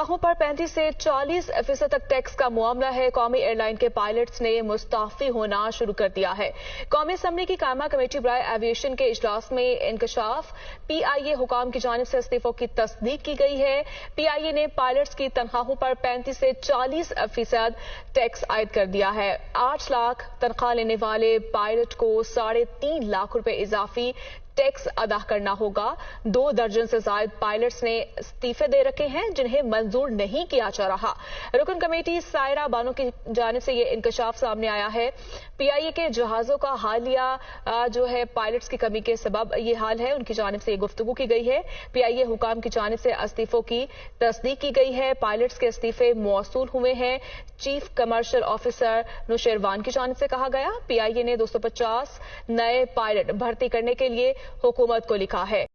तनख्वाहों पर 35 से 40% तक टैक्स का मामला है। कौमी एयरलाइन के पायलट्स ने मुस्ताफी होना शुरू कर दिया है। कौमी असम्बली की कायमा कमेटी बराए एविएशन के इजलास में इंकशाफ PIA हुकाम की जानिब से इस्तीफों की तस्दीक की गई है। PIA ने पायलट्स की तनख्वाहों पर 35 से 40% टैक्स आयद कर दिया है। 8 लाख तनख्वाह लेने वाले पायलट को 3.5 लाख रुपए इजाफी टैक्स अदा करना होगा। 2 दर्जन से ज्यादा पायलट्स ने इस्तीफे दे रखे हैं जिन्हें मंजूर नहीं किया जा रहा। रुकन कमेटी सायरा बानो की जानिब से ये इंकशाफ सामने आया है। PIA के जहाजों का हालिया जो है पायलट्स की कमी के सबब ये हाल है, उनकी जानिब से ये गुफ्तगू की गई है। PIA हुकाम की जानिब से इस्तीफों की तस्दीक की गई है। पायलट्स के इस्तीफे मौसूल हुए हैं। चीफ कमर्शियल ऑफिसर नुशेरवान की जानिब से कहा गया। PIA ने 250 नए पायलट भर्ती करने के लिए हुकूमत को लिखा है।